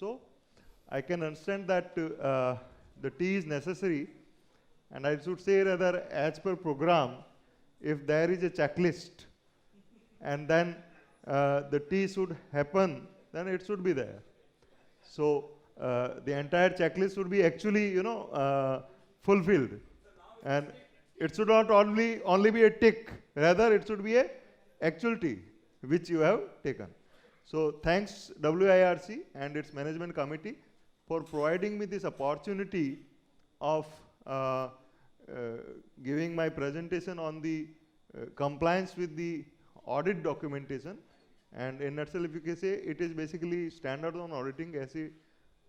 So I can understand that the T is necessary, and I should say rather as per program, if there is a checklist and then the T should happen, then it should be there. So the entire checklist should be actually, fulfilled, and it should not only be a tick, rather it should be a actual T which you have taken. So thanks WIRC and its management committee for providing me this opportunity of giving my presentation on the compliance with the audit documentation. And in nutshell, if you can say, it is basically standards on auditing SE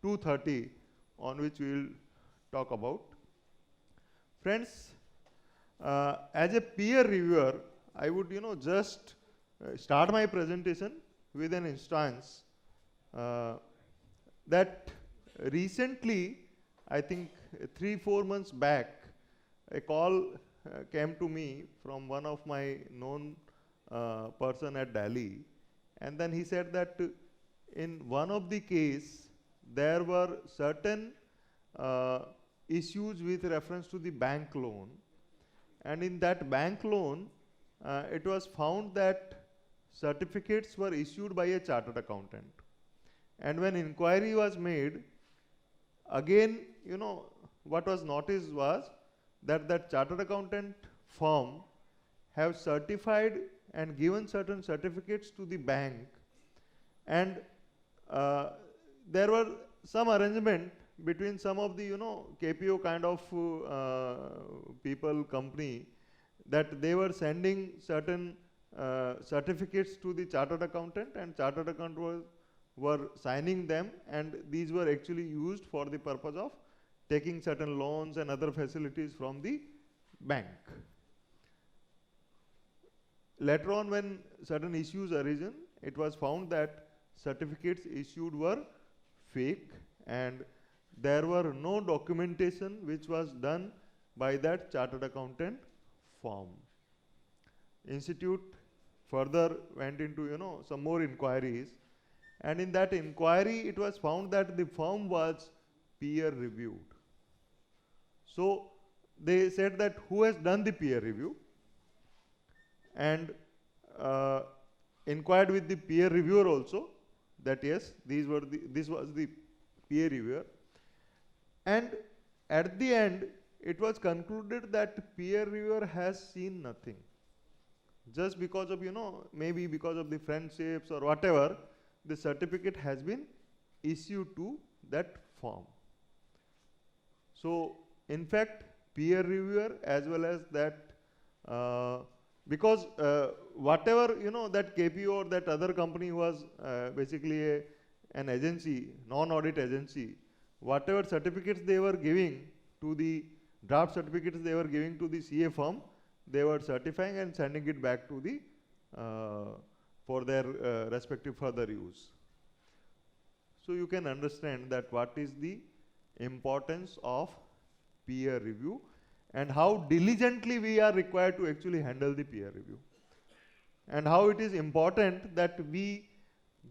230 on which we will talk about. Friends, as a peer reviewer, I would just start my presentation with an instance that recently, I think 3-4 months back, a call came to me from one of my known person at Delhi, and then he said that in one of the case there were certain issues with reference to the bank loan, and in that bank loan it was found that certificates were issued by a chartered accountant, and when inquiry was made, again what was noticed was that that chartered accountant firm have certified and given certain certificates to the bank, and there were some arrangement between some of the KPO kind of people, company, that they were sending certain certificates to the chartered accountant, and chartered accountant were signing them, and these were actually used for the purpose of taking certain loans and other facilities from the bank. Later on, when certain issues arisen, it was found that certificates issued were fake, and there were no documentation which was done by that chartered accountant firm. Institute further went into some more inquiries, and in that inquiry it was found that the firm was peer reviewed. So they said that who has done the peer review, and inquired with the peer reviewer also, that yes, this was the peer reviewer, and at the end it was concluded that peer reviewer has seen nothing. Just because of maybe because of the friendships or whatever, the certificate has been issued to that firm. So in fact, peer reviewer as well as that because whatever that KPO or that other company was basically an agency, non-audit agency, whatever certificates they were giving to the draft certificates they were giving to the CA firm, they were certifying and sending it back to the for their respective further use. So you can understand that what is the importance of peer review and how diligently we are required to actually handle the peer review, and how it is important that we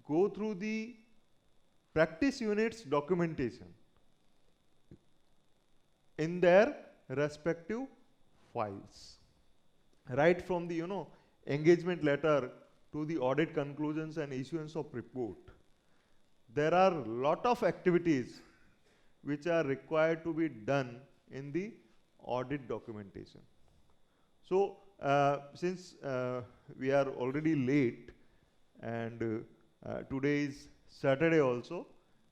go through the practice units documentation in their respective files, right from the engagement letter to the audit conclusions and issuance of report. There are a lot of activities which are required to be done in the audit documentation. So since we are already late, and today is Saturday also,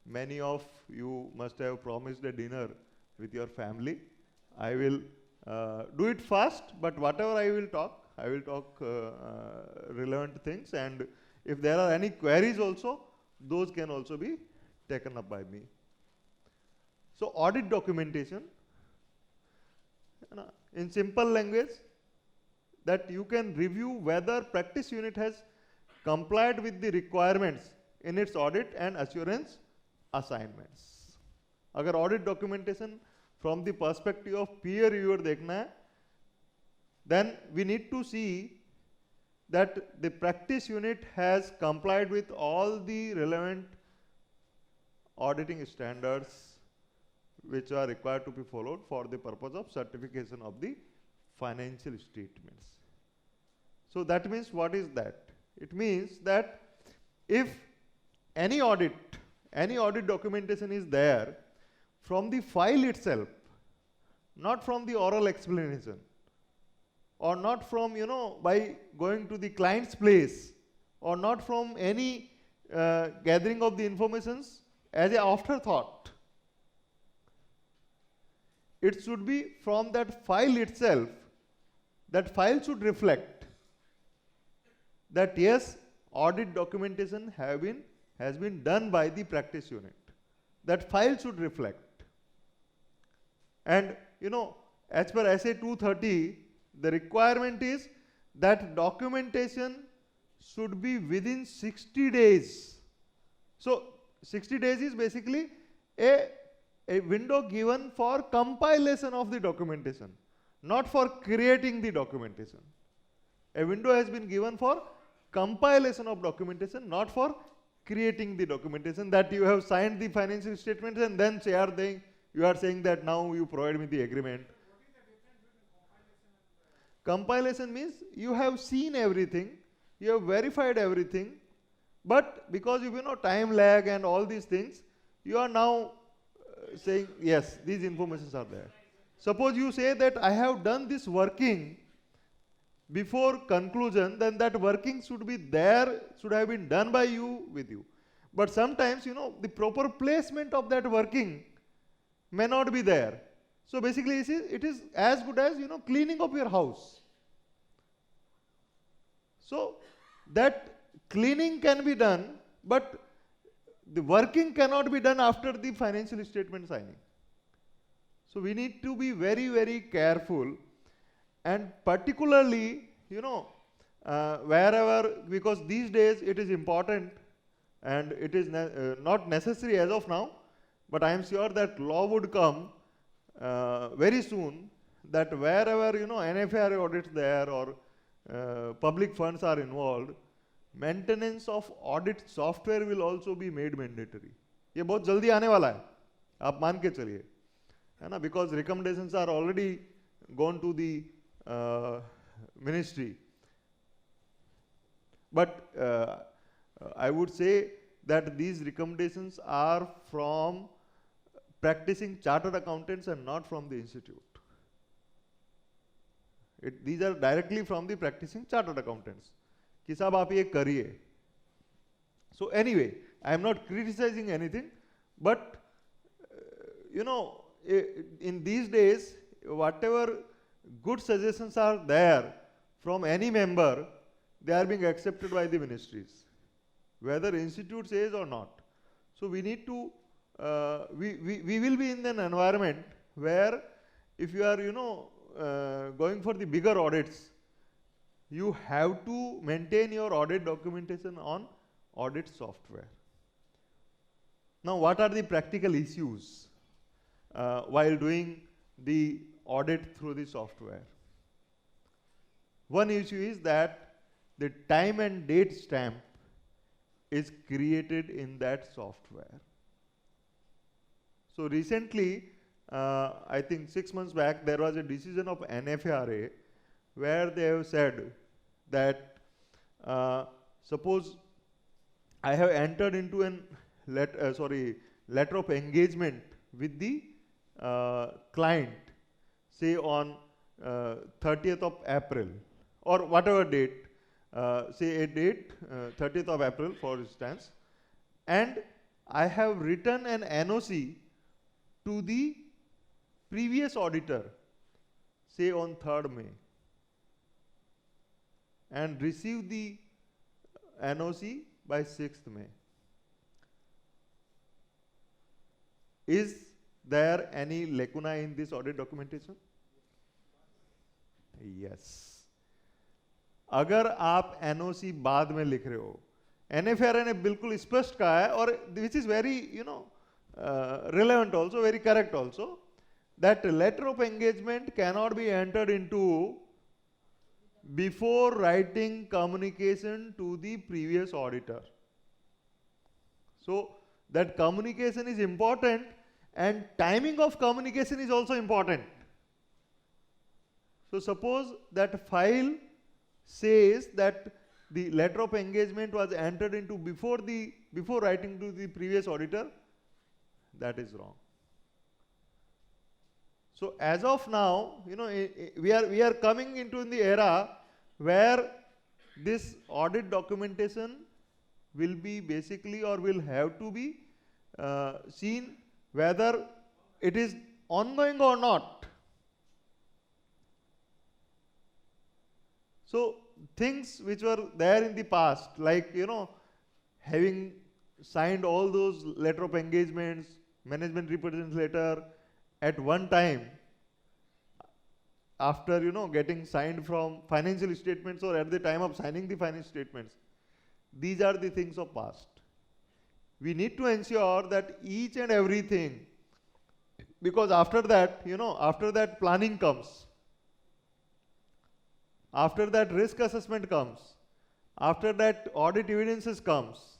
many of you must have promised a dinner with your family. I will do it fast, but whatever I will talk relevant things, and if there are any queries also, those can also be taken up by me. So audit documentation, in simple language, that you can review whether practice unit has complied with the requirements in its audit and assurance assignments. अगर audit documentation from the perspective of peer reviewer देखना है, then we need to see that the practice unit has complied with all the relevant auditing standards which are required to be followed for the purpose of certification of the financial statements. So that means, what is that? It means that if any audit documentation is there, from the file itself, not from the oral explanation, or not from, by going to the client's place, or not from any gathering of the informations as an afterthought. It should be from that file itself. That file should reflect that yes, audit documentation has been done by the practice unit. That file should reflect. And as per SA 230, the requirement is that documentation should be within 60 days. So 60 days is basically a window given for compilation of the documentation, not for creating the documentation. A window has been given for compilation of documentation, not for creating the documentation, that you have signed the financial statements and then you are saying that now you provide me the agreement. Compilation means you have seen everything, you have verified everything, but because of time lag and all these things, you are now saying yes, these informations are there. Suppose you say that I have done this working before conclusion, then that working should be there, should have been done by you, with you. But sometimes the proper placement of that working may not be there. So basically it is as good as cleaning of your house. So that cleaning can be done, but the working cannot be done after the financial statement signing. So we need to be very, very careful, and particularly wherever, because these days it is important and it is not necessary as of now, but I am sure that law would come very soon, that wherever NFRA audits there or public funds are involved, maintenance of audit software will also be made mandatory. ये बहुत जल्दी आने वाला है, आप मान के चलिए, है ना, because recommendations are already gone to the ministry. But I would say that these recommendations are from practicing chartered accountants and not from the institute. These are directly from the practicing chartered accountants. कि साहब आप ये करिए. So anyway, I am not criticizing anything, but in these days, whatever good suggestions are there from any member, they are being accepted by the ministries, whether institute says or not. So we need to, we will be in an environment where if you are, going for the bigger audits, you have to maintain your audit documentation on audit software. Now, what are the practical issues while doing the audit through the software? One issue is that the time and date stamp is created in that software. So recently, I think 6 months back, there was a decision of NFRA where they have said that suppose I have entered into an letter of engagement with the client, say on 30th of April or whatever date, say a date 30th of April for instance, and I have written an NOC to the previous auditor, say on 3rd May, and receive the NOC by 6th May. Is there any lacuna in this audit documentation? Yes. अगर आप NOC बाद में लिख रहे हो, NFRA ने बिल्कुल स्पष्ट कहा है, और which is very relevant also, very correct also, that letter of engagement cannot be entered into before writing communication to the previous auditor. So that communication is important and timing of communication is also important. So suppose that file says that the letter of engagement was entered into before writing to the previous auditor, that is wrong. So as of now, we are coming into the era where this audit documentation will be basically, or will have to be seen whether it is ongoing or not. So things which were there in the past, like having signed all those letter of engagements, management representative letter at one time, after getting signed from financial statements or at the time of signing the financial statements, these are the things of past. We need to ensure that each and everything, because after that, after that planning comes, after that risk assessment comes, after that audit evidences comes,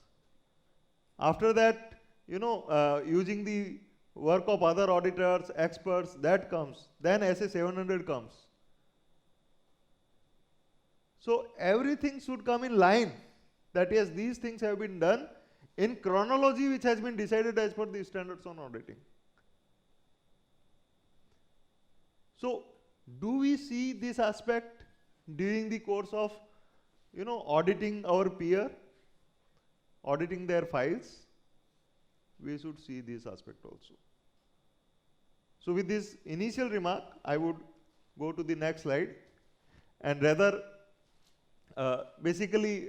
after that using the work of other auditors, experts, that comes, then SA 700 comes. So everything should come in line, that yes, these things have been done in chronology which has been decided as per the standards on auditing. So do we see this aspect during the course of auditing our peer, auditing their files? We should see this aspect also. So with this initial remark, I would go to the next slide, and rather basically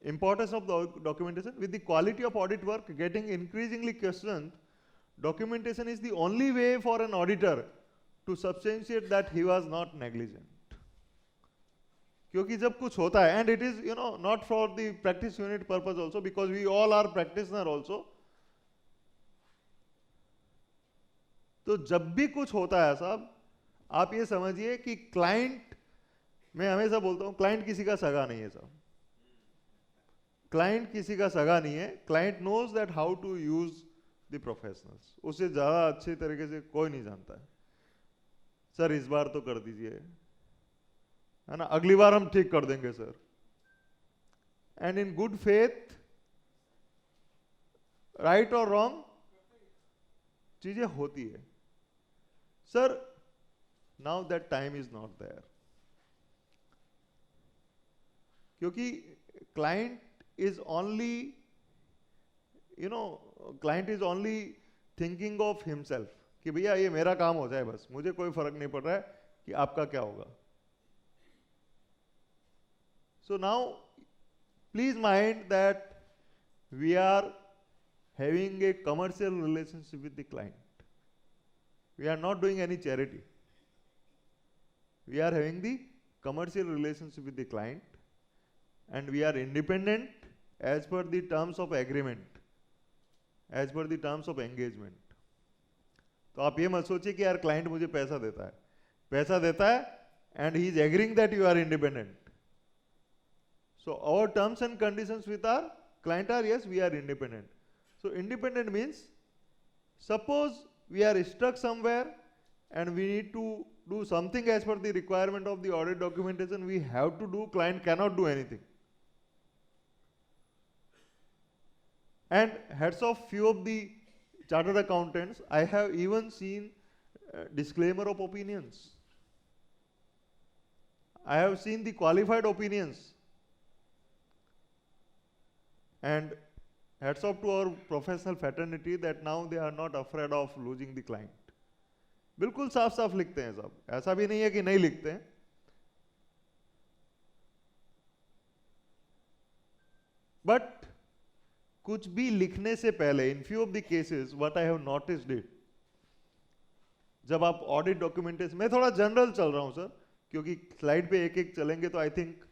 importance of the documentation. With the quality of audit work getting increasingly questioned, documentation is the only way for an auditor to substantiate that he was not negligent. क्योंकि जब कुछ होता है, and it is not for the practice unit purpose also, because we all are practitioner also. तो जब भी कुछ होता है साहब, आप ये समझिए कि क्लाइंट, मैं हमेशा बोलता हूं, क्लाइंट किसी का सगा नहीं है साहब. क्लाइंट किसी का सगा नहीं है. Client knows that how to use the professionals. उससे ज्यादा अच्छे तरीके से कोई नहीं जानता है. सर इस बार तो कर दीजिए, है ना, अगली बार हम ठीक कर देंगे sir. And in good faith, right और रॉन्ग, चीजें होती है. Sir now that time is not there, क्योंकि client is only client is only thinking of himself कि भैया ये मेरा काम हो जाए बस, मुझे कोई फर्क नहीं पड़ रहा है कि आपका क्या होगा. So now please mind that we are having a commercial relationship with the client. We are not doing any charity. We are having the commercial relationship with the client, and we are independent as per the terms of agreement, as per the terms of engagement. तो आप ये मत सोचिए कि यार client मुझे पैसा देता है and he is agreeing that you are independent. So our terms and conditions with our client are, yes, we are independent. So independent means, suppose we are stuck somewhere and we need to do something as per the requirement of the audit documentation, we have to do, client cannot do anything. And heads of few of the chartered accountants, I have even seen disclaimer of opinions. I have seen the qualified opinions. And hats off to our professional fraternity that now they are not afraid of losing the client. बिल्कुल साफ साफ लिखते हैं सब, ऐसा भी नहीं है कि नहीं लिखते हैं. But कुछ भी लिखने से पहले, in few of the cases, what I have noticed it, जब आप ऑडिट डॉक्यूमेंटेशन, मैं थोड़ा जनरल चल रहा हूं सर, क्योंकि स्लाइड पे एक एक चलेंगे तो आई थिंक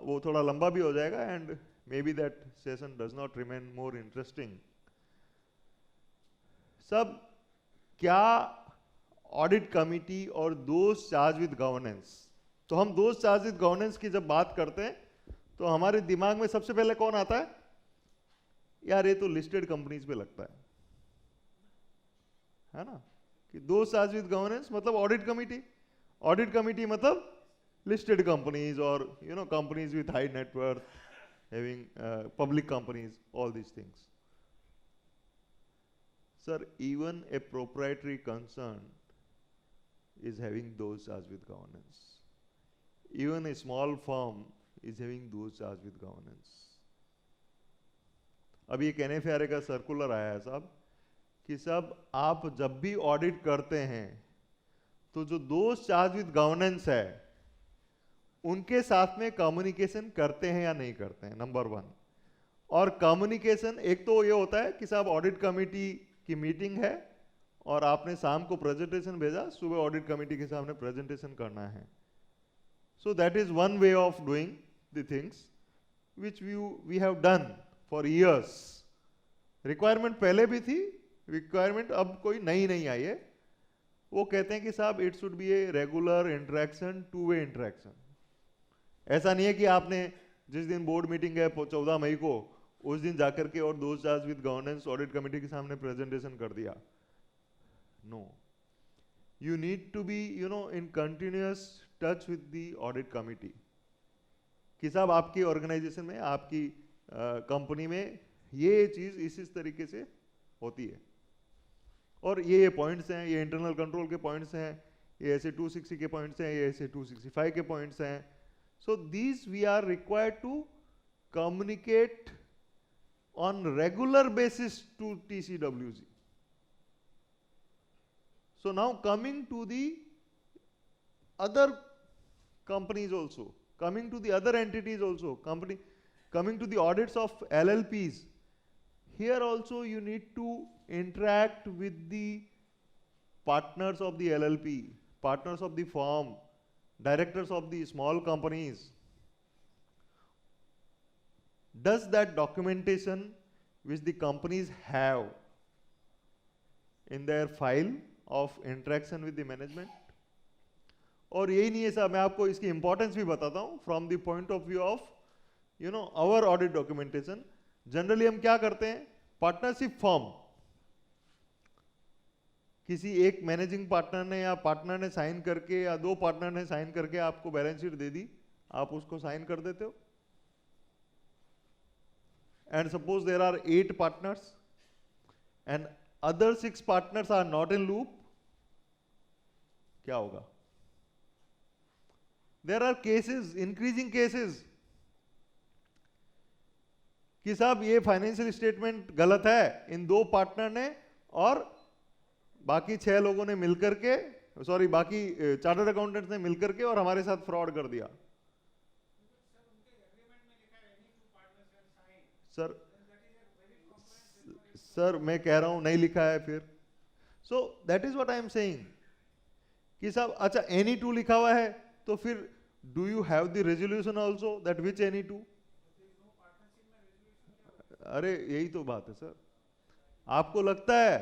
वो थोड़ा लंबा भी हो जाएगा, and may be that session does not remain more interesting. सब क्या ऑडिट कमिटी और दोज चार्ज विद गवर्नेंस, तो हम दोज चार्ज विद गवर्नेंस की जब बात करते हैं तो हमारे दिमाग में सबसे पहले कौन आता है? यार ये तो लिस्टेड कंपनीज पे लगता है ना, कि दो चार्ज विद गवर्नेंस मतलब ऑडिट कमिटी मतलब listed companies or companies with high net worth, having public companies, all these things. Sir, even a proprietary concern is having those charged with governance. Even a small firm is having those charged with governance. अब ये NFRA का circular आया है साहब कि साहब आप जब भी ऑडिट करते हैं तो जो दोस्त चार्ज विद गवर्नेंस है उनके साथ में कम्युनिकेशन करते हैं या नहीं करते हैं, नंबर 1। और कम्युनिकेशन एक तो ये होता है कि साहब ऑडिट कमेटी की मीटिंग है और आपने शाम को प्रेजेंटेशन भेजा, सुबह ऑडिट कमेटी के सामने प्रेजेंटेशन करना है। So that is one way of doing the things which we have done for years. Requirement पहले भी थी, रिक्वायरमेंट अब कोई नई नहीं आई है। वो कहते हैं कि साहब it should be a regular interaction, 2 way interaction. ऐसा नहीं है कि आपने जिस दिन बोर्ड मीटिंग है 14 मई को, उस दिन जाकर के और दोस्त charge with governance audit committee के सामने प्रेजेंटेशन कर दिया। No, you need to be in continuous touch with the audit committee कि साहब आपकी ऑर्गेनाइजेशन में, आपकी कंपनी में ये चीज इस तरीके से होती है और ये पॉइंट्स हैं, ये इंटरनल कंट्रोल के पॉइंट्स हैं, ये ऐसे 260 के पॉइंट्स हैं, ये ऐसे 265 के पॉइंट्स हैं। So these we are required to communicate on regular basis to TCWG. So now coming to the other companies also, coming to the other entities also, coming to the audits of LLPs, here also you need to interact with the partners of the LLP, partners of the firm, directors of the small companies. Does that documentation which the companies have in their file of interaction with the management? और यही नहीं है साहब, मैं आपको इसकी importance भी बताता हूं from the point of view of our audit documentation. Generally हम क्या करते हैं, पार्टनरशिप फॉर्म किसी एक मैनेजिंग पार्टनर ने या पार्टनर ने साइन करके या 2 पार्टनर ने साइन करके आपको बैलेंस शीट दे दी, आप उसको साइन कर देते हो। And suppose there are 8 partners and other 6 partners are not in loop, क्या होगा? There are cases, increasing cases कि साहब ये फाइनेंशियल स्टेटमेंट गलत है इन 2 पार्टनर ने और बाकी 6 लोगों ने मिलकर के, सॉरी बाकी चार्टर्ड अकाउंटेंट्स ने मिलकर के और हमारे साथ फ्रॉड कर दिया। सर मैं कह रहा हूं नहीं लिखा है फिर। सो that is what I am saying कि साहब अच्छा NE2 लिखा हुआ है तो फिर do you have the resolution also that which NE2? अरे यही तो बात है सर, आपको लगता है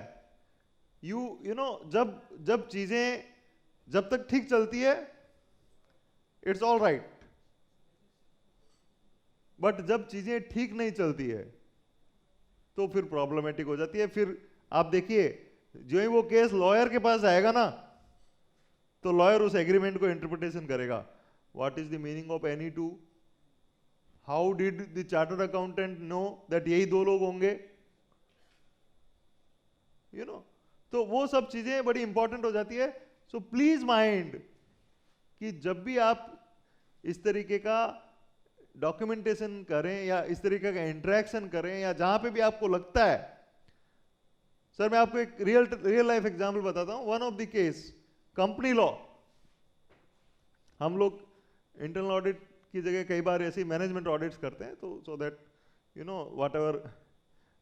यू नो जब चीजें जब तक ठीक चलती है इट्स ऑल राइट, बट जब चीजें ठीक नहीं चलती है तो फिर प्रॉब्लमेटिक हो जाती है। फिर आप देखिए जो ही वो केस लॉयर के पास आएगा ना तो लॉयर उस एग्रीमेंट को इंटरप्रिटेशन करेगा। What is the meaning of NE2? How did the chartered accountant know that यही 2 लोग होंगे? तो वो सब चीजें बड़ी इंपॉर्टेंट हो जाती है। सो प्लीज माइंड कि जब भी आप इस तरीके का डॉक्यूमेंटेशन करें या इस तरीके का इंटरेक्शन करें या जहां पे भी आपको लगता है, सर मैं आपको एक रियल लाइफ एग्जांपल बताता हूं। One of the case company law, हम लोग इंटरनल ऑडिट की जगह कई बार ऐसी मैनेजमेंट ऑडिट्स करते हैं, तो so that whatever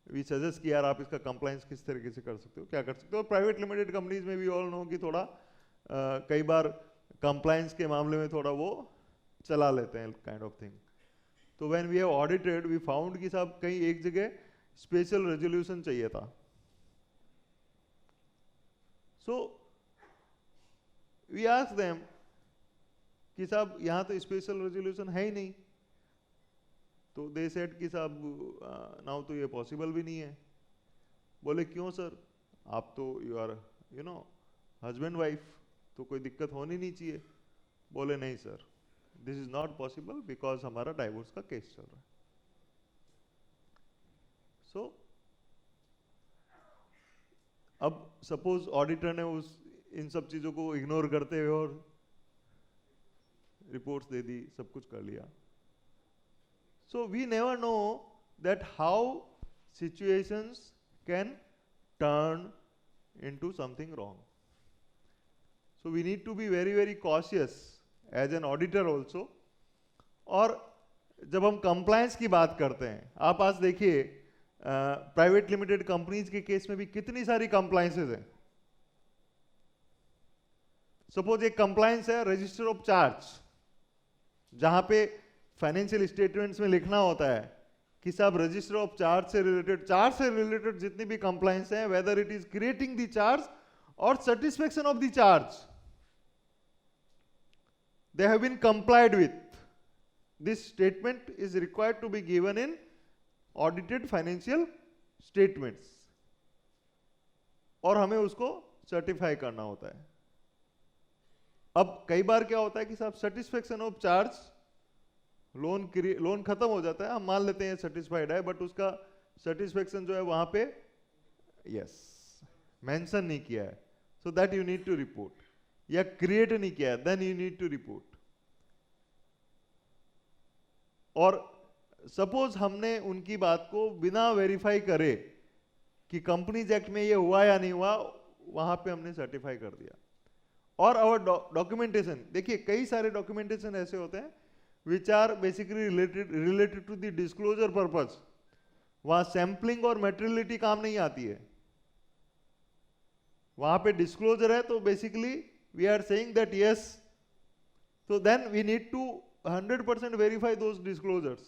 we suggest कि यार आप इसका कंप्लायंस किस तरीके से कर सकते हो, क्या कर सकते हो। प्राइवेट लिमिटेड कंपनीज में भी ऑल नो कि थोड़ा कई बार कंप्लायंस के मामले में थोड़ा वो चला लेते हैं काइंड ऑफ थिंग। तो when we have audited we found कि साहब कहीं एक जगह स्पेशल रेजोल्यूशन चाहिए था। सो वी आस्क्ड देम कि साहब यहां तो स्पेशल रेजोल्यूशन है ही नहीं, तो दे सेड कि साहब नाउ तो ये पॉसिबल भी नहीं है। बोले क्यों सर, आप तो यू आर हस्बैंड वाइफ, तो कोई दिक्कत होनी नहीं चाहिए। बोले नहीं sir, this is not possible because हमारा डाइवोर्स का केस चल रहा है। सो अब सपोज ऑडिटर ने इन सब चीजों को इग्नोर करते हुए और रिपोर्ट्स दे दी, सब कुछ कर लिया। So we never know that how situations can turn into something wrong. So we need to be very, very cautious as an auditor also. और जब हम compliance की बात करते हैं, आप आज देखिए प्राइवेट लिमिटेड कंपनीज के केस में भी कितनी सारी compliances हैं। सपोज एक compliance है रजिस्टर ऑफ चार्ज, जहां पे फाइनेंशियल स्टेटमेंट्स में लिखना होता है कि सब रजिस्टर ऑफ चार्ज से रिलेटेड जितनी भी कंप्लायंस है, whether it is creating the charge और satisfaction of the charge, they have been complied with. This statement is required to be given in audited financial statements, और हमें उसको certify करना होता है। अब कई बार क्या होता है कि साहब सेटिस्फेक्शन ऑफ चार्ज, लोन खत्म हो जाता है, हम मान लेते हैं सेटिस्फाइड है, बट उसका सेटिस्फेक्शन जो है वहां पे मेंशन नहीं किया है, so that you need to report, या क्रिएट नहीं किया है, then you need to report. और सपोज हमने उनकी बात को बिना वेरीफाई करे कि कंपनीज एक्ट में ये हुआ या नहीं हुआ, वहां पे हमने सर्टिफाई कर दिया। और आवर डॉक्यूमेंटेशन, देखिए कई सारे डॉक्यूमेंटेशन ऐसे होते हैं which are basically related to the disclosure purpose, वहां सैंपलिंग और मेटेरियलिटी काम नहीं आती है, वहां पे डिस्क्लोजर है, तो basically we are saying that yes, so then we need to 100% verify those disclosures।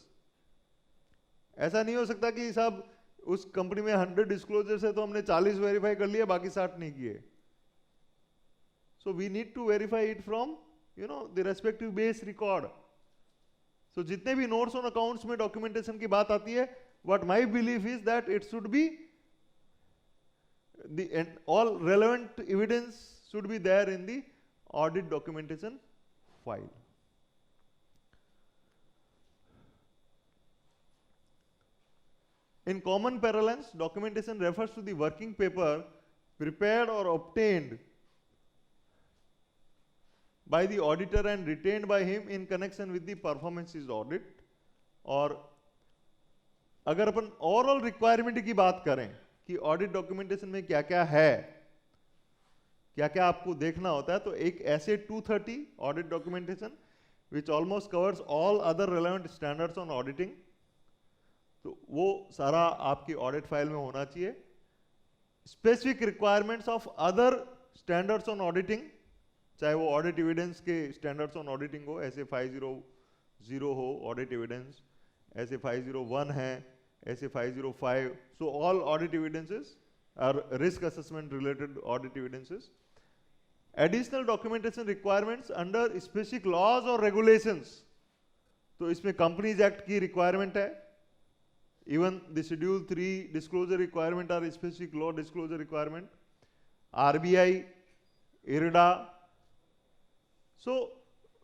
ऐसा नहीं हो सकता कि साहब उस कंपनी में 100 डिस्क्लोजर्स है तो हमने 40 वेरीफाई कर लिए, बाकी 60 नहीं किए। So we need to verify it from the respective base record। So जितने भी नोट्स ऑन अकाउंट्स में डॉक्यूमेंटेशन की बात आती है, what my belief is that it should be all relevant evidence should be there in the audit documentation file। In common parlance, documentation refers to the working paper prepared or obtained by the auditor and retained by him in connection with the performances audit। और अगर अपन overall requirement की बात करें कि audit documentation में क्या क्या है, क्या क्या आपको देखना होता है, तो एक ऐसे 230 audit documentation which almost covers all other relevant standards on auditing, तो वो सारा आपकी ऑडिट फाइल में होना चाहिए। Specific requirements of other standards on auditing, चाहे वो ऑडिट एविडेंस के स्टैंडर्ड्स ऑन ऑडिटिंग हो, ऐसे 500 हो ऑडिट एविडेंस, ऐसे 501 है, ऐसे 505, so all audit evidences are risk assessment related audit evidences. Additional documentation requirements under specific laws और रेगुलेशंस, तो इसमें कंपनीज एक्ट की रिक्वायरमेंट है, even the schedule 3 disclosure requirement or specific law disclosure requirement, RBI, IRDA। So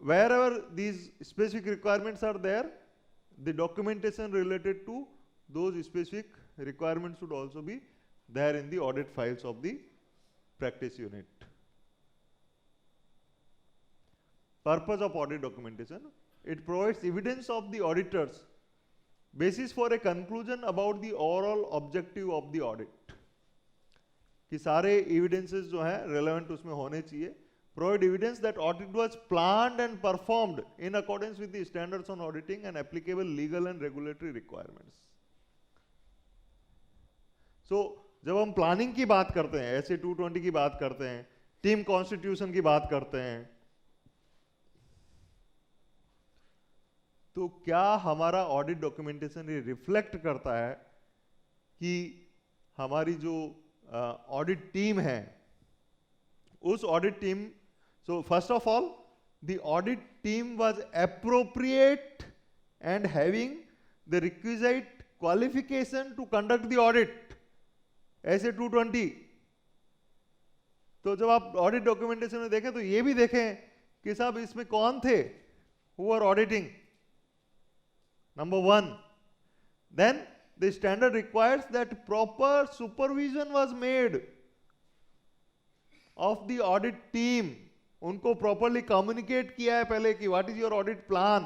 wherever these specific requirements are there, the documentation related to those specific requirements should also be there in the audit files of the practice unit। Purpose of audit documentation, it provides evidence of the auditors basis for a conclusion about the overall objective of the audit, कि सारे evidences जो है relevant उसमें होने चाहिए। Provide evidence that audit was planned and performed in accordance with the standards on auditing and applicable legal and regulatory requirements। So जब हम planning की बात करते हैं, ऐसे 220 की बात करते हैं, टीम कॉन्स्टिट्यूशन की बात करते हैं, तो क्या हमारा ऑडिट डॉक्यूमेंटेशन ये रिफ्लेक्ट करता है कि हमारी जो ऑडिट टीम है, उस audit team, so first of all, the audit team was appropriate and having the requisite qualification to conduct the audit, ऐसे 220। तो जब आप ऑडिट डॉक्यूमेंटेशन में देखें तो ये भी देखें कि साहब इसमें कौन थे who are auditing, number 1। then the standard requires that proper supervision was made of the audit team, उनको properly communicate किया है पहले कि what is your audit plan,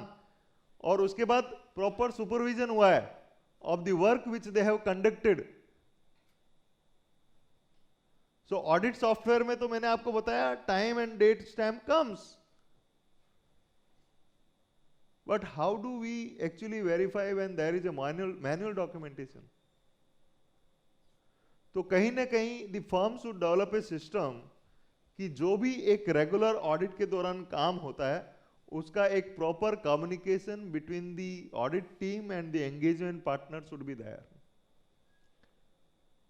और उसके बाद proper supervision हुआ है of the work which they have conducted। so audit software में तो मैंने आपको बताया time and date stamp comes, but how do we actually verify when there is a manual documentation? तो कहीं ना कहीं the firm should develop a system कि जो भी एक रेगुलर ऑडिट के दौरान काम होता है उसका एक proper communication between the audit team and the engagement partner should be there,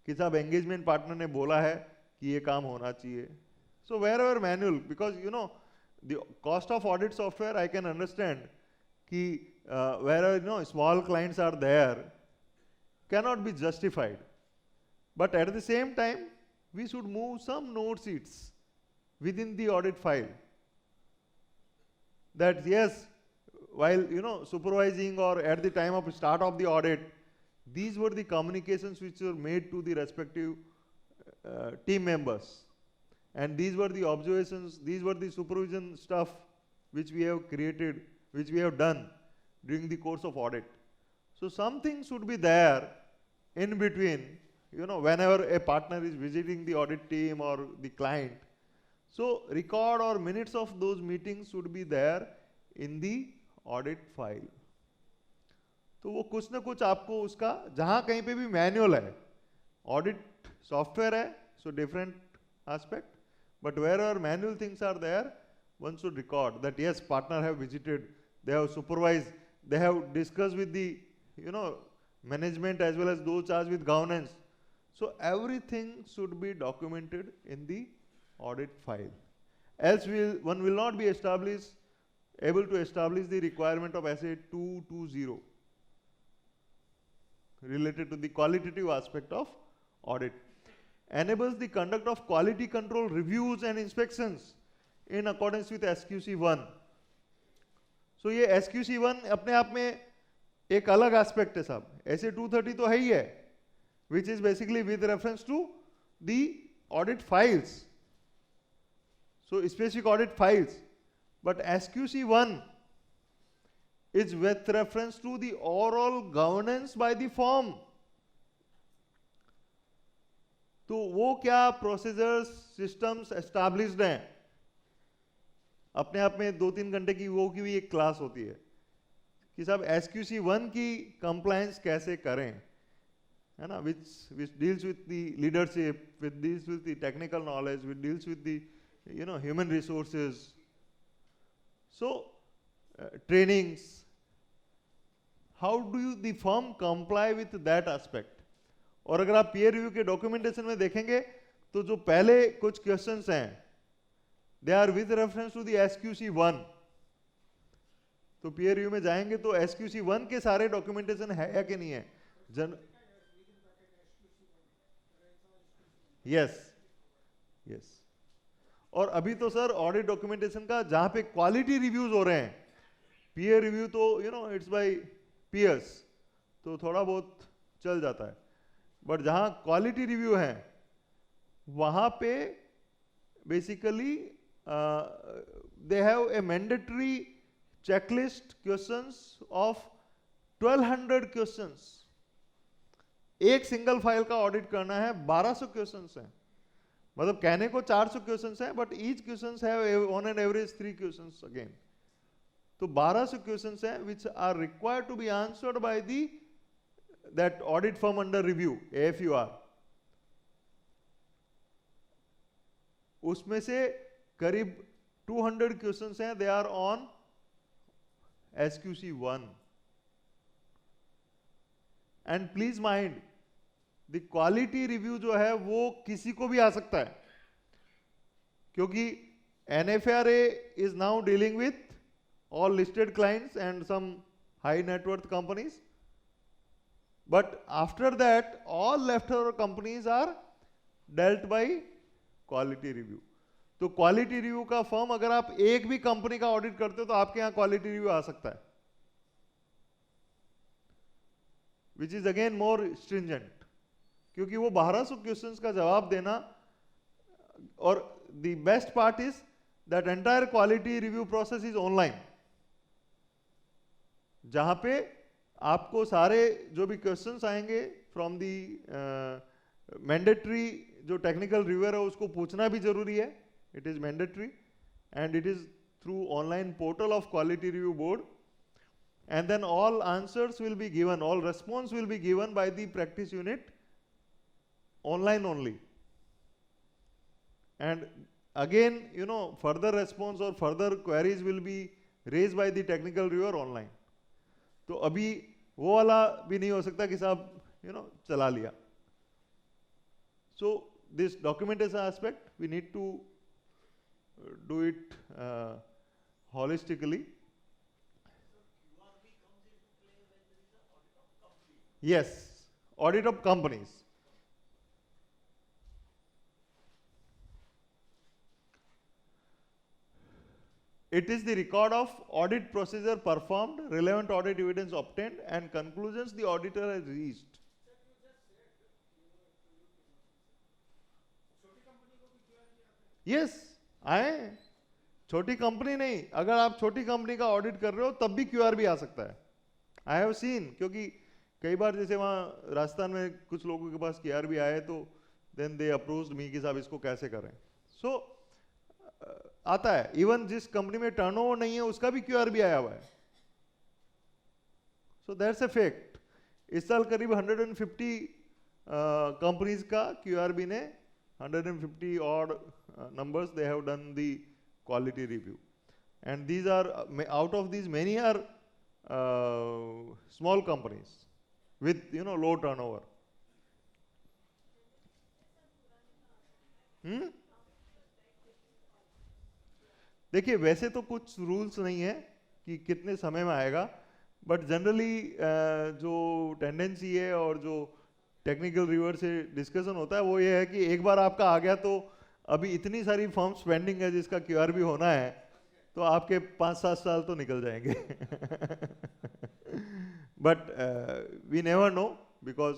कि साहब एंगेजमेंट पार्टनर ने बोला है कि ये काम होना चाहिए। So wherever manual, because you know the cost of audit software I can understand कि wherever you know small clients are there cannot be justified, but at the same time we should move some note sheets within the audit file, that yes, while you know supervising or at the time of start of the audit, these were the communications which were made to the respective team members, and these were the observations, these were the supervision stuff which we have created, which we have done during the course of audit. So something should be there in between, you know, whenever a partner is visiting the audit team or the client. So record or minutes of those meetings should be there in the audit file. तो वो कुछ ना कुछ आपको उसका, जहां कहीं पे भी मैनुअल है, ऑडिट सॉफ्टवेयर है, so different aspect, but wherever manual things are there, one should record that yes, partner have visited, they have supervised, they have discussed with the you know management as well as those charged with governance. So everything should be documented in the audit file, else one will not be able to establish the requirement of SA 220 related to the qualitative aspect of audit. Enables the conduct of quality control reviews and inspections in accordance with SQC1। so ये SQC1 अपने आप में एक अलग aspect है साहब, SA 230 तो है ही है, which is basically with reference to the audit files, so specific audit files, but SQC1 is with reference to the overall governance by the firm। तो वो क्या प्रोसीजर्स सिस्टम्स एस्टैब्लिश्ड हैं, अपने आप में 2-3 घंटे की वो की भी एक क्लास होती है कि साहब SQC1 की कंप्लायंस कैसे करें, है ना, which deals with the leadership, which deals with the technical knowledge, which deals with the you know human resources, so trainings, how do the firm comply with that aspect। और अगर आप peer review के documentation में देखेंगे तो जो पहले कुछ questions हैं they are with reference to the SQC1, तो peer review में जाएंगे तो SQC1 के सारे documentation है या कि नहीं है yes। और अभी तो सर ऑडिट डॉक्यूमेंटेशन का जहां पे क्वालिटी रिव्यूज हो रहे हैं, पीयर रिव्यू तो you know it's by peers, तो थोड़ा बहुत चल जाता है, बट जहां क्वालिटी रिव्यू है वहां पे basically they have a mandatory checklist questions of 1200 questions. एक सिंगल फाइल का ऑडिट करना है, 1200 क्वेश्चंस हैं, मतलब कहने को 400 क्वेश्चंस हैं, but each questions have on an average 3 questions again, तो 1200 क्वेश्चंस हैं which are required to be answered by the that audit firm under review, AFUR। उसमें से करीब 200 क्वेश्चंस हैं they are on SQC1, and please mind the quality review जो है वो किसी को भी आ सकता है, क्योंकि NFRA is now dealing with all listed clients and some high net worth companies, but after that all leftover companies are dealt by quality review. तो क्वालिटी रिव्यू का फर्म, अगर आप एक भी कंपनी का ऑडिट करते हो तो आपके यहां क्वालिटी रिव्यू आ सकता है, which is again more stringent, क्योंकि वो 1200 क्वेश्चंस का जवाब देना, और the best part is that entire quality review process is online, जहां पे आपको सारे जो भी क्वेश्चंस आएंगे फ्रॉम दी मैंडेटरी, जो टेक्निकल रिव्यूअर है उसको पूछना भी जरूरी है, it is mandatory, and it is through online portal of quality review board, and then all answers will be given, all response will be given by the practice unit online only. And again, you know, further response or further queries will be raised by the technical reviewer online. तो अभी वो वाला भी नहीं हो सकता कि साहब you know चला लिया. So this documentation aspect we need to do it holistically. Yes, audit of companies. It is the record of audit procedure performed, relevant audit evidence obtained, and conclusions the auditor has reached. Yes, आए. छोटी company नहीं, अगर आप छोटी company का audit कर रहे हो तब भी क्यूआर भी आ सकता है. आई हैव सीन, क्योंकि कई बार जैसे वहाँ राजस्थान में कुछ लोगों के पास क्यूआर भी आए तो देन दे अप्रोच्ड मी कि साहब इसको कैसे करें. सो आता है, इवन जिस कंपनी में टर्नओवर नहीं है उसका भी क्यूआर भी आया हुआ है. So that's a fact. इस साल करीब 150 कंपनीज का क्यूआरबी ने 150 odd numbers they have done the quality review, and these are out of these many are small companies with you know low turnover. देखिए वैसे तो कुछ रूल्स नहीं है कि कितने समय में आएगा, बट जनरली जो टेंडेंसी है और जो टेक्निकल रिव्यूअर से डिस्कशन होता है वो ये है कि एक बार आपका आ गया तो अभी इतनी सारी फॉर्म्स पेंडिंग है जिसका क्यूआर भी होना है, तो आपके 5-7 साल तो निकल जाएंगे. But we never know because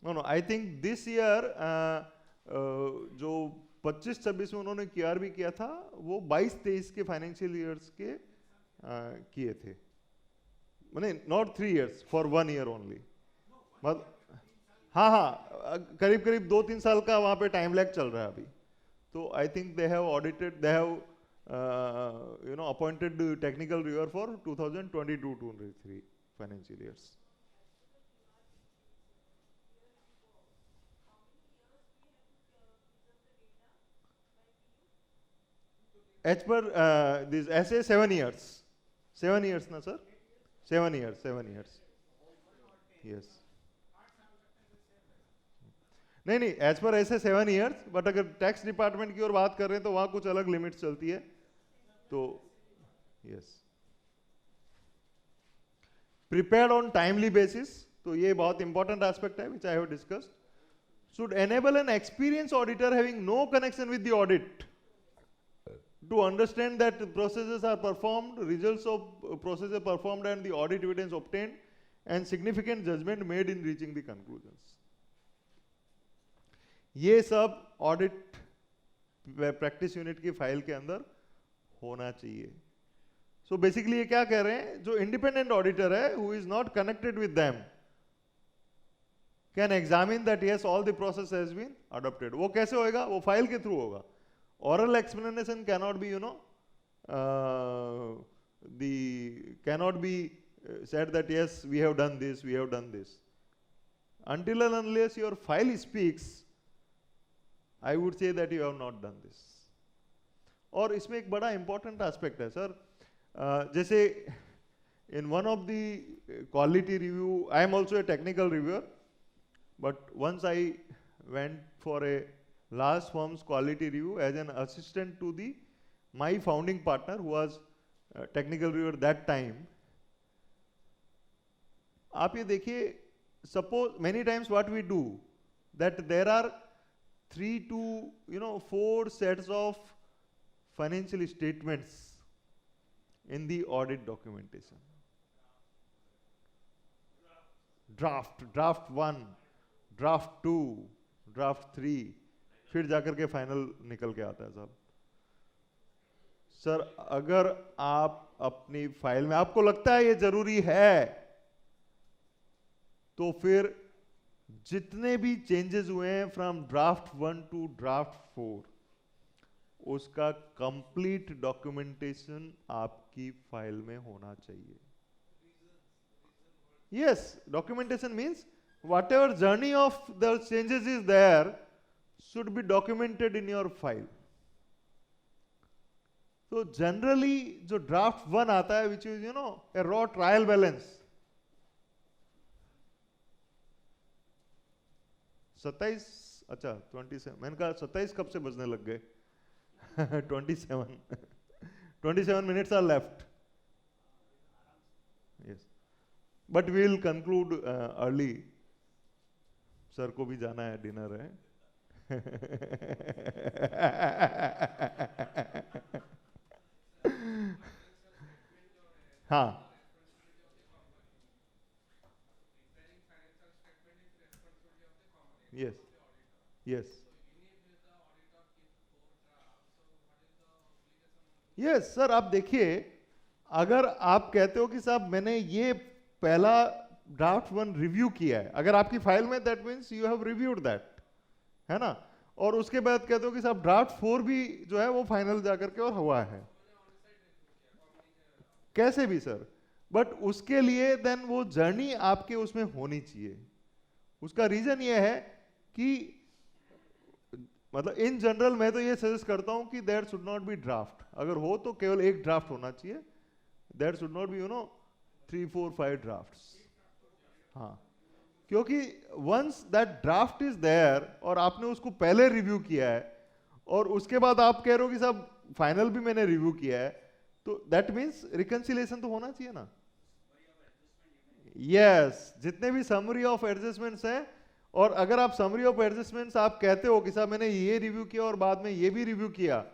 no I think this year जो 25-26 में उन्होंने क्यूआर भी किया था वो 22-23 के फाइनेंशियल ईयर्स के किए थे, मैंने not 3 years, for 1 year only. हाँ हाँ, करीब करीब 2-3 साल का वहाँ पे टाइम लैग चल रहा है अभी. तो I think they have audited, they have you know appointed technical reviewer for 2022-23 financial years. As per this essay 7 years. 7 years na sir? 7 years, 7 years. Yes. नहीं नहीं, एज पर ऐसे 7 years, बट अगर tax department की ओर बात कर रहे हैं तो वहां कुछ अलग लिमिट चलती है. तो yes, prepared on timely basis, तो ये बहुत इंपॉर्टेंट एस्पेक्ट है which I have discussed. Should enable an experience auditor having no connection with the audit to understand that processes are performed, results of processes performed and the audit evidence obtained, and significant judgment made in reaching the conclusions. ये सब audit practice unit की file के अंदर होना चाहिए. So basically ये क्या कह रहे हैं, जो इंडिपेंडेंट ऑडिटर है who is not connected with them can examine that yes all the process has been adopted. वो कैसे होएगा, वो फाइल के थ्रू होगा. Oral explanation cannot be, you know, cannot be said that yes, we have done this, we have done this. Until and unless your file speaks, I would say that you have not done this. और इसमें एक बड़ा important aspect है sir, जैसे in one of the quality review, I am also a technical reviewer, but once I went for a large firm's quality review as an assistant to my founding partner who was technical review at that time, आप ये देखिए, suppose many times what we do that there are 3 to 4 sets of financial statements in the audit documentation. Draft 1, draft 2, draft 3, फिर जाकर के final निकल के आता है साहब। सर अगर आप अपनी फाइल में आपको लगता है ये जरूरी है, तो फिर जितने भी चेंजेस हुए हैं फ्रॉम ड्राफ्ट 1 टू ड्राफ्ट 4, उसका कंप्लीट डॉक्यूमेंटेशन आपकी फाइल में होना चाहिए। Yes, documentation means whatever journey of the changes is there should be documented in your file. So generally जो draft 1 आता है, which is a raw trial balance, 27, अच्छा 27, मैंने कहा 27 कब से बजने लग गए? 27 minutes are left. Yes. But we will conclude early. Sir को भी जाना है, डिनर है। हाँ, yes, yes, yes सर। आप देखिए, अगर आप कहते हो कि साहब मैंने ये पहला ड्राफ्ट 1 रिव्यू किया है, अगर आपकी फाइल में, that means you have reviewed that, है ना, और उसके बाद कहते हो कि साहब ड्राफ्ट 4 भी जो है वो फाइनल जाकर के और हुआ है, कैसे भी सर, बट उसके लिए देन वो जर्नी आपके उसमें होनी चाहिए। उसका रीजन ये है कि मतलब इन जनरल मैं तो ये सजेस्ट करता हूं कि there should not be draft, अगर हो तो केवल एक ड्राफ्ट होना चाहिए, there should not be 3, 4, 5 drafts. हाँ, क्योंकि once that draft is there और आपने उसको पहले रिव्यू किया है और उसके बाद आप कह रहे हो कि साहब फाइनल भी मैंने रिव्यू किया है, तो दैट मीन्स रिकंसिलिएशन तो होना चाहिए ना। यस, जितने भी समरी ऑफ एडजस्टमेंट्स हैं, और अगर आप समरी ऑफ एडजस्टमेंट्स आप कहते हो कि साहब मैंने ये रिव्यू किया और बाद में ये भी रिव्यू किया,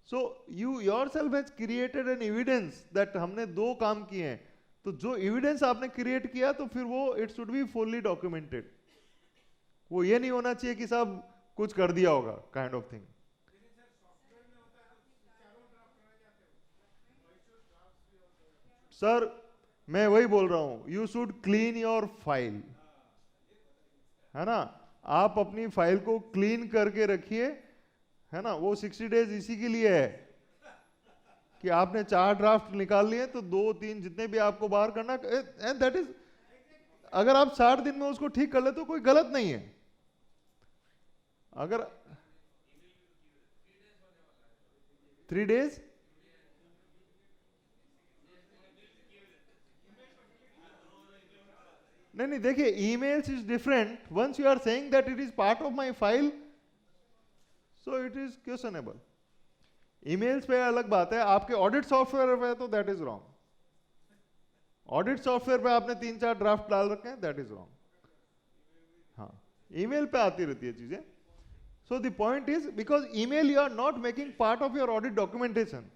so you yourself has created an evidence that हमने 2 काम किए हैं, तो जो एविडेंस आपने क्रिएट किया तो फिर वो it should be fully documented. वो ये नहीं होना चाहिए कि साहब कुछ कर दिया होगा काइंड ऑफ थिंग। सर मैं वही बोल रहा हूं, you should clean your file, है ना, आप अपनी फाइल को क्लीन करके रखिए, है ना। वो 60 डेज इसी के लिए है कि आपने 4 ड्राफ्ट निकाल लिए तो 2-3 जितने भी आपको बाहर करना, एंड दैट इज, अगर आप 60 दिन में उसको ठीक कर ले तो कोई गलत नहीं है। अगर 3 डेज, नहीं देखिए, emails is different, once you are saying that it is part of my file, so it is questionable. Emails पे अलग बात है, आपके ऑडिट सॉफ्टवेयर पे तो that is wrong. Audit software पे आपने 3-4 ड्राफ्ट डाल रखे हैं, दैट इज रॉन्ग। हाँ, ईमेल पे आती रहती है चीजें। So the point is, because email you are not making part of your audit documentation.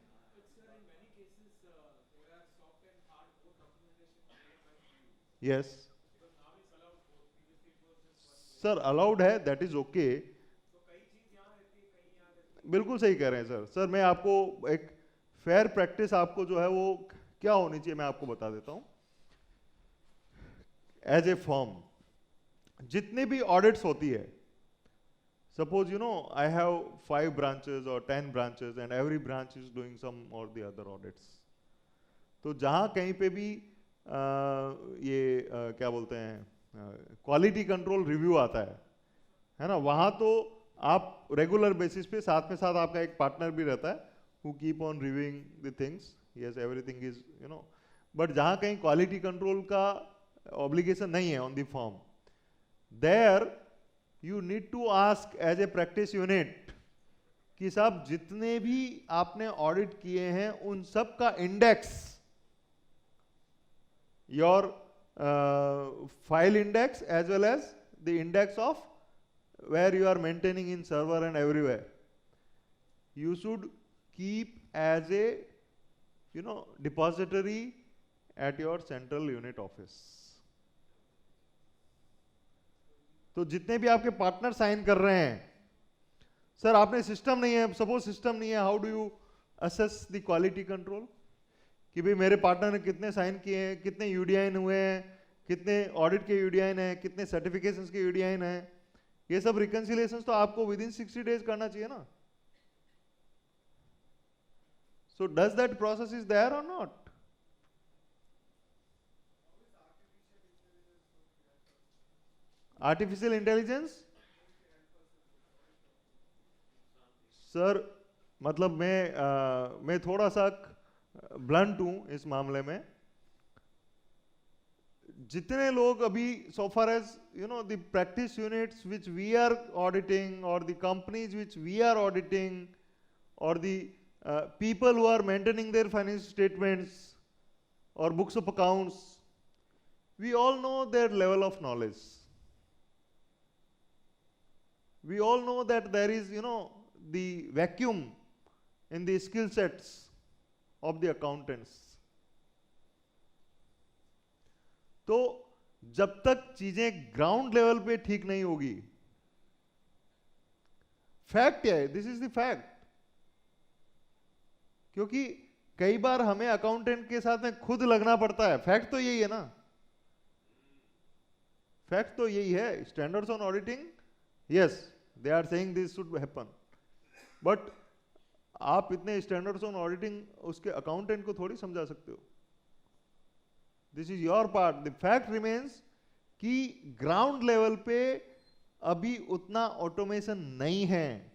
Yes sir, allowed है, दैट इज ओके। बिल्कुल सही कह रहे हैं सर। सर मैं आपको एक फेयर प्रैक्टिस आपको जो है वो क्या होनी चाहिए मैं आपको बता देता हूं। एज ए फर्म जितने भी ऑडिट्स होती है, सपोज आई हैव 5 ब्रांचेस और 10 branches and every branch is doing some और द अदर ऑडिट्स, तो जहां कहीं पे भी क्या बोलते हैं क्वालिटी कंट्रोल रिव्यू आता है ना, वहां तो आप रेगुलर बेसिस पे साथ में साथ आपका एक पार्टनर भी रहता है who keep on reviewing the things, yes everything is but जहां कहीं क्वालिटी कंट्रोल का ऑब्लिगेशन नहीं है on the form, there you need to ask as a practice unit कि साहब जितने भी आपने ऑडिट किए हैं उन सब का index, your file index as well as the index of where you are maintaining in server and everywhere, you should keep as a depository at your central unit office. तो जितने भी आपके पार्टनर साइन कर रहे हैं, sir आपने system नहीं है, सपोज सिस्टम नहीं है, how do you assess the quality control कि भाई मेरे पार्टनर ने कितने साइन किए हैं, कितने यूडीआईन हुए हैं, कितने ऑडिट के यूडीआईन हैं, कितने सर्टिफिकेशंस के यूडीआईन हैं, ये सब रिकंसिलिएशन तो आपको विद इन 60 डेज करना चाहिए ना. So does that process is there और नॉट? आर्टिफिशियल इंटेलिजेंस सर, मतलब मैं थोड़ा सा ब्लंट हूं इस मामले में. जितने लोग अभी so far as the practice units which we are auditing or the companies which we are auditing or the people who are maintaining their financial statements or books of accounts, we all know their level of knowledge. We all know that there is the vacuum in the skill sets of the accountants. तो जब तक चीजें ground level पे ठीक नहीं होगी, fact है, this is the fact. क्योंकि कई बार हमें अकाउंटेंट के साथ में खुद लगना पड़ता है. फैक्ट तो यही है ना, फैक्ट तो यही है. Standards on auditing, yes they are saying this should happen, but आप इतने स्टैंडर्ड्स ऑन ऑडिटिंग उसके अकाउंटेंट को थोड़ी समझा सकते हो. This is your part. The fact remains कि ग्राउंड लेवल पे अभी उतना ऑटोमेशन नहीं है.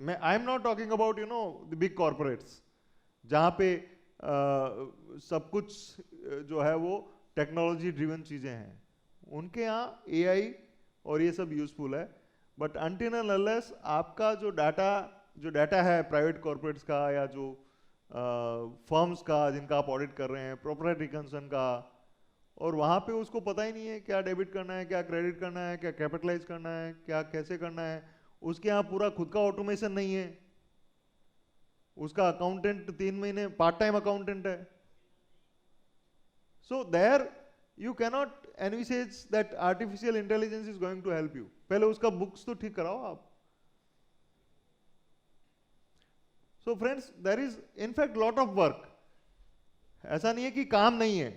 I am not talking about the big corporates जहां पे सब कुछ जो है वो टेक्नोलॉजी ड्रिवन चीजें हैं. उनके यहाँ एआई और ये सब यूजफुल है, बट अनटिल एंड अनलेस आपका जो डाटा है प्राइवेट कॉर्पोरेट्स का या जो फर्म्स का जिनका आप ऑडिट कर रहे हैं, प्रोप्राइटरी कंसर्न का, और वहाँ पे उसको पता ही नहीं है क्या डेबिट करना है, क्या क्रेडिट करना है, क्या कैपिटलाइज करना है, क्या कैसे करना है. उसके यहाँ पूरा खुद का ऑटोमेशन नहीं है. उसका अकाउंटेंट 3 महीने पार्ट टाइम अकाउंटेंट है. So there you cannot envisage that artificial intelligence is going to help you. पहले उसका बुक्स तो ठीक कराओ आप. So friends, there is in fact lot of work. ऐसा नहीं है कि काम नहीं है.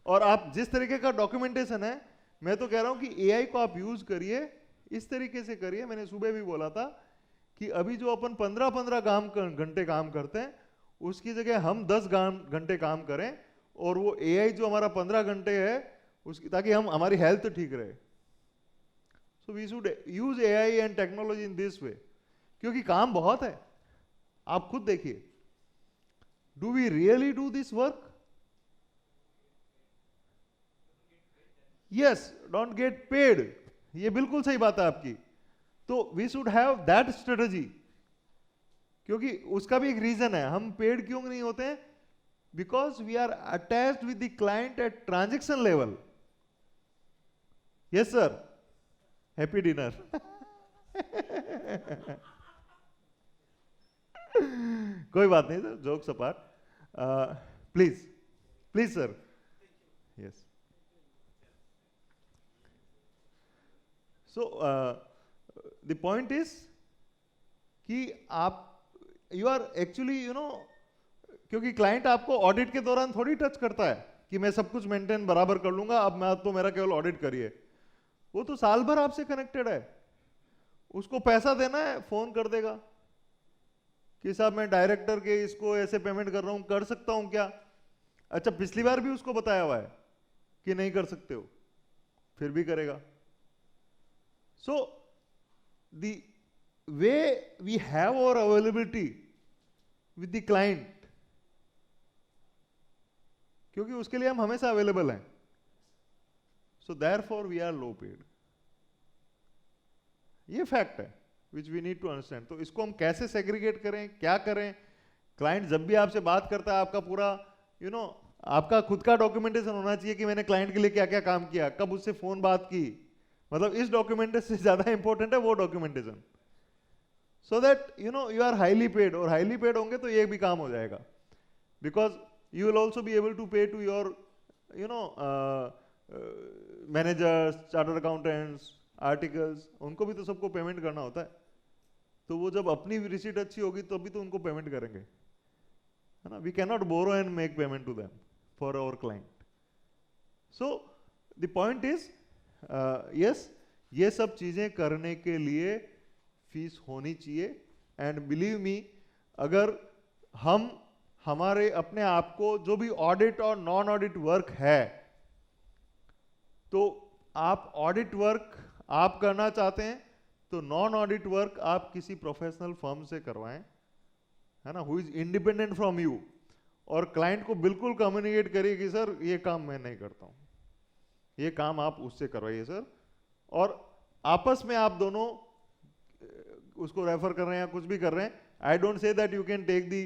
और आप जिस तरीके का डॉक्यूमेंटेशन है, मैं तो कह रहा हूं कि एआई को आप यूज करिए, इस तरीके से करिए. मैंने सुबह भी बोला था कि अभी जो अपन 15-15 घंटे काम करते हैं, उसकी जगह हम 10 घंटे काम करें, और वो एआई जो हमारा 15 घंटे है उसकी, ताकि हमारी हेल्थ ठीक रहे. So we should use AI and technology in this way, क्योंकि काम बहुत है. आप खुद देखिए, do we really do this work? Yes, don't get paid. ये बिल्कुल सही बात है आपकी. तो we should have that strategy, क्योंकि उसका भी एक रीजन है. हम पेड क्यों नहीं होते हैं? Because we are attached with the client at transaction level. Yes sir, happy dinner. कोई बात नहीं sir, jokes apart. Please please sir. Yes. So the point is कि आप यू आर एक्चुअली क्योंकि क्लाइंट आपको ऑडिट के दौरान थोड़ी टच करता है कि मैं सब कुछ मेंटेन बराबर कर लूंगा, अब मैं तो मेरा केवल ऑडिट करिए. वो तो साल भर आपसे कनेक्टेड है. उसको पैसा देना है, फोन कर देगा कि साहब मैं डायरेक्टर के इसको ऐसे पेमेंट कर रहा हूं, कर सकता हूं क्या? अच्छा, पिछली बार भी उसको बताया हुआ है कि नहीं कर सकते हो, फिर भी करेगा. So the way we have our availability with the client, क्योंकि उसके लिए हम हमेशा अवेलेबल हैं. So therefore we are low paid. ये फैक्ट है which we need to understand. तो इसको हम कैसे सेग्रीगेट करें, क्या करें? क्लाइंट जब भी आपसे बात करता है, आपका पूरा आपका खुद का डॉक्यूमेंटेशन होना चाहिए कि मैंने क्लाइंट के लिए क्या क्या काम किया, कब उससे फोन बात की। मतलब इस डॉक्यूमेंटेशन से ज्यादा इंपॉर्टेंट है वो documentation, so that you are highly paid. और हाईली पेड होंगे तो ये भी काम हो जाएगा, because you will also be able to pay to your managers, chartered accountants, articles, उनको भी तो सबको पेमेंट करना होता है। तो वो जब अपनी रिसीट अच्छी होगी तो भी तो उनको पेमेंट करेंगे, है ना। We can not borrow and make payment to them for our client. So the point is yes, ये सब चीजें करने के लिए फीस होनी चाहिए। एंड बिलीव मी, अगर हम हमारे अपने आप को जो भी ऑडिट और नॉन ऑडिट वर्क है, तो आप ऑडिट वर्क आप करना चाहते हैं तो नॉन ऑडिट वर्क आप किसी प्रोफेशनल फर्म से करवाएं, है ना, who is independent from you. और क्लाइंट को बिल्कुल कम्युनिकेट करिए कि सर ये काम मैं नहीं करता हूं, ये काम आप उससे करवाइए सर। और आपस में आप दोनों उसको रेफर कर रहे हैं या कुछ भी कर रहे हैं, I don't say that you can take the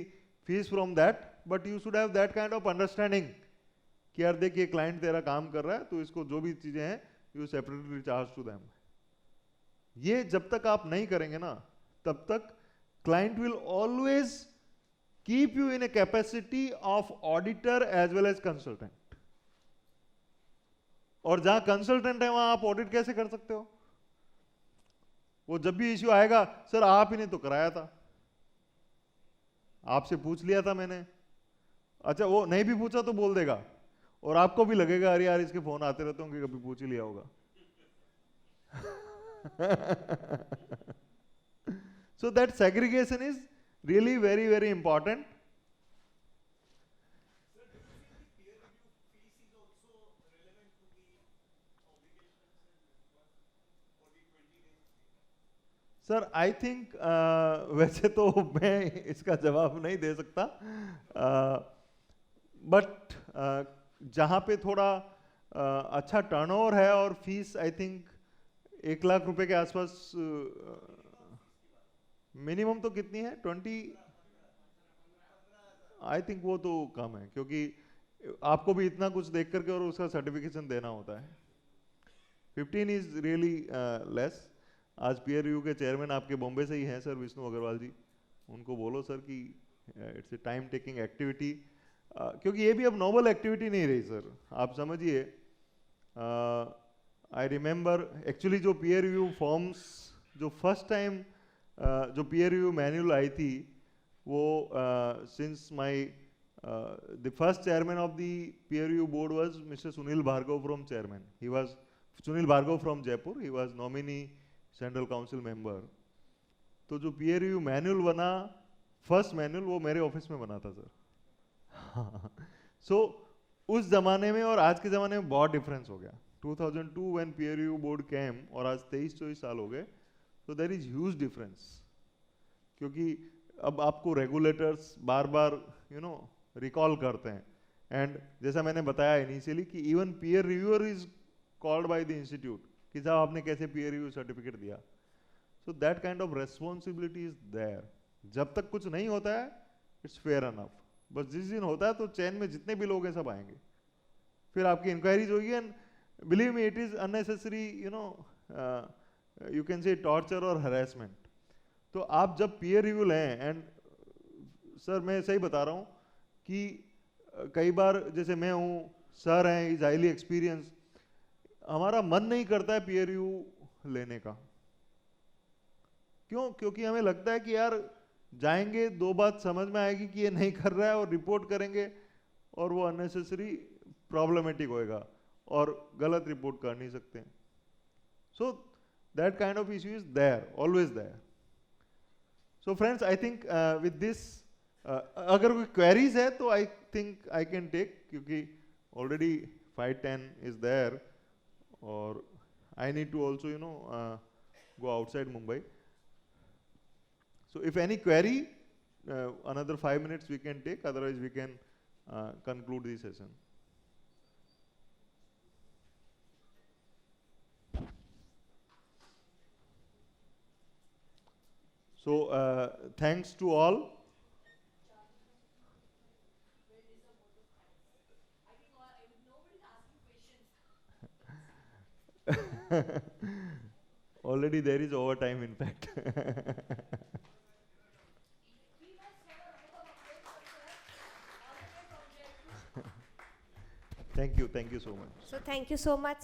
fees from that, but you should have that kind of understanding कि यार देखिए क्लाइंट तेरा काम कर रहा है तो इसको जो भी चीजें हैं you separately charge to them. ये जब तक आप नहीं करेंगे ना, तब तक client will always keep you in a capacity of auditor as well as consultant. और जहां कंसल्टेंट है वहां आप ऑडिट कैसे कर सकते हो? वो जब भी इश्यू आएगा, सर आप ही ने तो कराया था, आपसे पूछ लिया था मैंने। अच्छा, वो नहीं भी पूछा तो बोल देगा, और आपको भी लगेगा अरे यार इसके फोन आते रहते होंगे, कभी पूछ ही लिया होगा। So that segregation is really very, very important. Sir, do you feel the peer review piece is also relevant to the obligations and work for the 20 days? Sir I think वैसे तो मैं इसका जवाब नहीं दे सकता, बट जहाँ पे थोड़ा अच्छा टर्नओवर है और फीस आई थिंक 1 लाख रुपए के आसपास, मिनिमम तो कितनी है 20, आई थिंक वो तो कम है, क्योंकि आपको भी इतना कुछ देख करके और उसका सर्टिफिकेशन देना होता है। 15 इज रियली लेस। आज पीयर रिव्यू के चेयरमैन आपके बॉम्बे से ही हैं सर, विष्णु अग्रवाल जी, उनको बोलो सर कि it's a time taking activity, क्योंकि ये भी अब नॉबल एक्टिविटी नहीं रही सर, आप समझिए। आई रिमेंबर एक्चुअली जो पीयर रिव्यू फॉर्म्स, जो फर्स्ट टाइम जो पीयर रिव्यू मैनुअल आई थी, वो since my the first chairman of the peer review board was mister Sunil Bhargava from chairman, he was Sunil Bhargava from Jaipur, he was nominee central council member. तो जो peer review manual बना, first manual, वो मेरे office में बना था सर। सो उस जमाने में और आज के जमाने में बहुत डिफरेंस हो गया। 2002 व्हेन पीयर रिव्यू बोर्ड केम और आज 23-24 साल हो गए, तो देयर इज ह्यूज डिफरेंस, क्योंकि अब आपको रेगुलेटर्स बार बार रिकॉल करते हैं। एंड जैसा मैंने बताया इनिशियली कि even peer reviewer is called by the institute कि साहब आपने कैसे पीयर रिव्यू सर्टिफिकेट दिया। So that kind of responsibility is there. जब तक कुछ नहीं होता है इट्स फेयर एनफ, बस जिस दिन होता है तो चैन में जितने भी लोग हैं सब आएंगे, फिर आपकी इंक्वायरीज होगी। And believe me, it is unnecessary you can say torture और हरेसमेंट। तो आप जब पीयर रिव्यू लें, एंड सर मैं सही बता रहा हूँ कि कई बार जैसे मैं हूँ, सर हैं, इज हाईली एक्सपीरियंस, हमारा मन नहीं करता है पीयर रिव्यू लेने का। क्यों? क्योंकि हमें लगता है कि यार जाएंगे, दो बात समझ में आएगी कि ये नहीं कर रहा है, और रिपोर्ट करेंगे और वो अननेसेसरी प्रॉब्लमेटिक होएगा और गलत रिपोर्ट कर नहीं सकते। So that kind of issue is there, always there. So friends, I think with this, अगर कोई क्वेरीज है तो I think I can take, क्योंकि ऑलरेडी 5:10 इज देयर, और I need to also go outside Mumbai. So if any query, another 5 minutes we can take, otherwise we can conclude the session. So thanks to all. Already there is overtime, in fact. Thank you so much. So thank you so much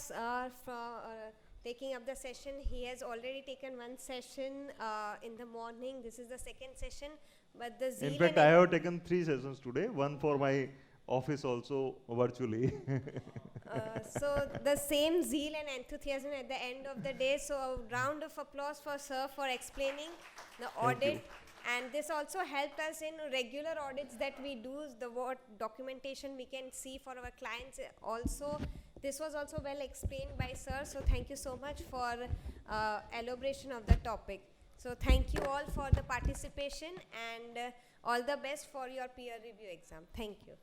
for taking up the session. He has already taken one session in the morning. This is the second session, but the zeal In fact, and I have taken 3 sessions today, one for my office also virtually. so the same zeal and enthusiasm at the end of the day. So a round of applause for sir for explaining the Thank you. audit. And this also helped us in regular audits that we do, the what documentation we can see for our clients also. This was also well explained by sir. So thank you so much for elaboration of the topic. So thank you all for the participation and all the best for your peer review exam. Thank you.